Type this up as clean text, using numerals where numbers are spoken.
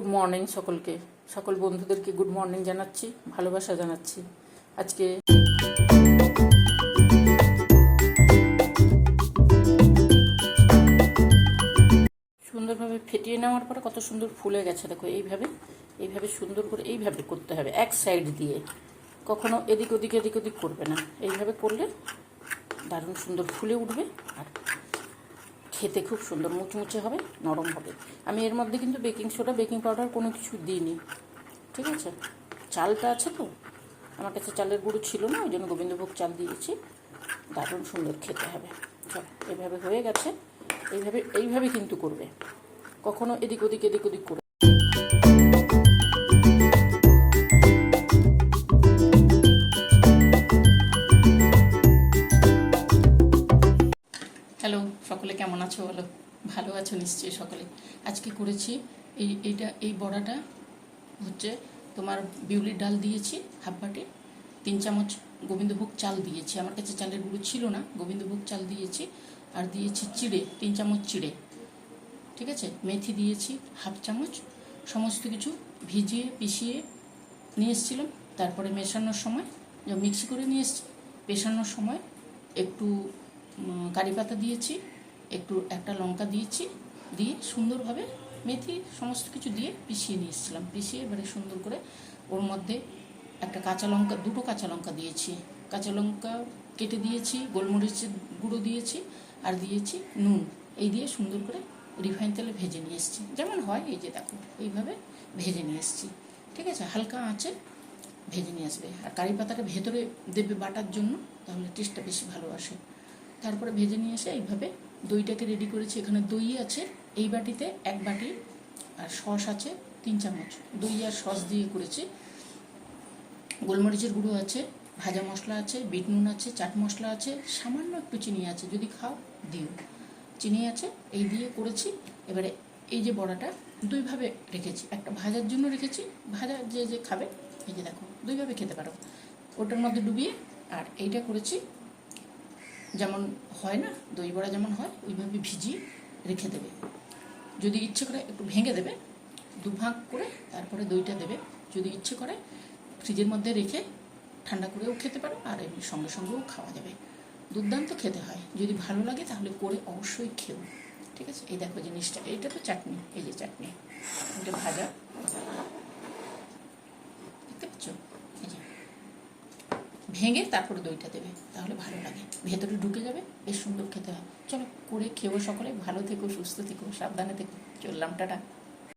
Good morning সকলকে, সকল বন্ধুদেরকে গুড মর্নিং জানাচ্ছি, ভালোবাসা জানাচ্ছি। আজকে সুন্দরভাবে ফেটিয়ে নেওয়ার পরে কত সুন্দর ফুলে গেছে দেখো। এইভাবে এইভাবে সুন্দর করে এইভাবে করতে হবে, এক সাইড দিয়ে, কখনো এদিক ওদিক এদিক ওদিক করবে না। এইভাবে করলে দারুণ সুন্দর ফুলে উঠবে আর খেতে খুব সুন্দর মুচমুচে হবে, নরম হবে। আমি এর মধ্যে কিন্তু বেকিং সোডা বেকিং পাউডার কোনো কিছু দিইনি, ঠিক আছে। চালটা আছে তো, আমার কাছে চালের গুঁড়ো ছিল না, ওই জন্য গোবিন্দভোগ চাল দিয়েছি। দারুণ সুন্দর খেতে হবে। চল, এভাবে হয়ে গেছে। এইভাবে এইভাবে কিন্তু করবে, কখনো এদিক ওদিক এদিক ওদিক করে। হ্যালো, সকলে কেমন আছো বলো? ভালো আছো নিশ্চয়ই সকলে। আজকে করেছি এই বড়াটা হচ্ছে তোমার বিউলির ডাল দিয়েছি হাফ বাটি, 3 চামচ গোবিন্দভোগ চাল দিয়েছি, আমার কাছে চালের গুঁড়ো ছিল না, গোবিন্দভোগ চাল দিয়েছি। আর দিয়েছি চিড়ে, 3 চামচ চিড়ে, ঠিক আছে। মেথি দিয়েছি হাফ চামচ। সমস্ত কিছু ভিজিয়ে পিষিয়ে নিয়ে এসেছিলাম। তারপরে মেশানোর সময় মিক্সি করে নিয়ে এসেছি, পেশানোর সময় একটু কারি পাতা দিয়েছি, একটা লঙ্কা দিয়েছি, দিয়ে সুন্দরভাবে মেথি সমস্ত কিছু দিয়ে পিষিয়ে নিয়ে এসেছিলাম। পিষিয়ে এবারে সুন্দর করে ওর মধ্যে একটা দুটো কাঁচা লঙ্কা দিয়েছি, কাঁচা লঙ্কা কেটে দিয়েছি, গোলমরিচের গুঁড়ো দিয়েছি, আর দিয়েছি নুন। এই দিয়ে সুন্দর করে রিফাইন তেলে ভেজে নিয়ে এসেছি, যেমন হয়। এই যে দেখো, এইভাবে ভেজে নিয়ে এসেছি, ঠিক আছে। হালকা আঁচে ভেজে নিয়ে আসবে। আর কারি পাতাটা ভেতরে দেবে বাটার জন্য, তাহলে টেস্টটা বেশি ভালো আসে। তারপরে ভেজে নিয়ে এসে এইভাবে দইটাকে রেডি করেছি। এখানে দই আছে এই বাটিতে 1 বাটি, আর সস আছে 3 চামচ। দই আর সস দিয়ে করেছি। গোলমরিচের গুঁড়ো আছে, ভাজা মশলা আছে, বিট নুন আছে, চাট মশলা আছে, সামান্য একটু চিনি আছে, যদি খাও দিও, চিনি আছে। এই দিয়ে করেছি। এবারে এই যে বড়াটা দুইভাবে রেখেছি, একটা ভাজার জন্য রেখেছি, ভাজা যে খাবে, এই যে দেখো, দুইভাবে খেতে পারো, ওটার মধ্যে ডুবিয়ে। আর এইটা করেছি যেমন হয় না, দই বড়া যেমন হয়, ওইভাবে ভিজিয়ে রেখে দেবে। যদি ইচ্ছে করে একটু ভেঙে দেবে, 2 ভাগ করে, তারপরে দইটা দেবে। যদি ইচ্ছে করে ফ্রিজের মধ্যে রেখে ঠান্ডা করেও খেতে পারো, আর এমনি সঙ্গে সঙ্গেও খাওয়া যাবে। দুর্দান্ত খেতে হয়। যদি ভালো লাগে তাহলে করে অবশ্যই খেও, ঠিক আছে। এই দেখো জিনিসটা, এইটা তো চাটনি, এই যে চাটনি, এটা ভাজা, দেখতে পাচ্ছ। এই যে ভেঙে তারপরে দইটা দেবে, তাহলে ভালো লাগে, ভেতরে ঢুকে যাবে, বেশ সুন্দর খেতে হয়। চলো করে খেও সকলে। ভালো থেকো, সুস্থ থেকো, সাবধানে থেকো। চললাম, টাটা।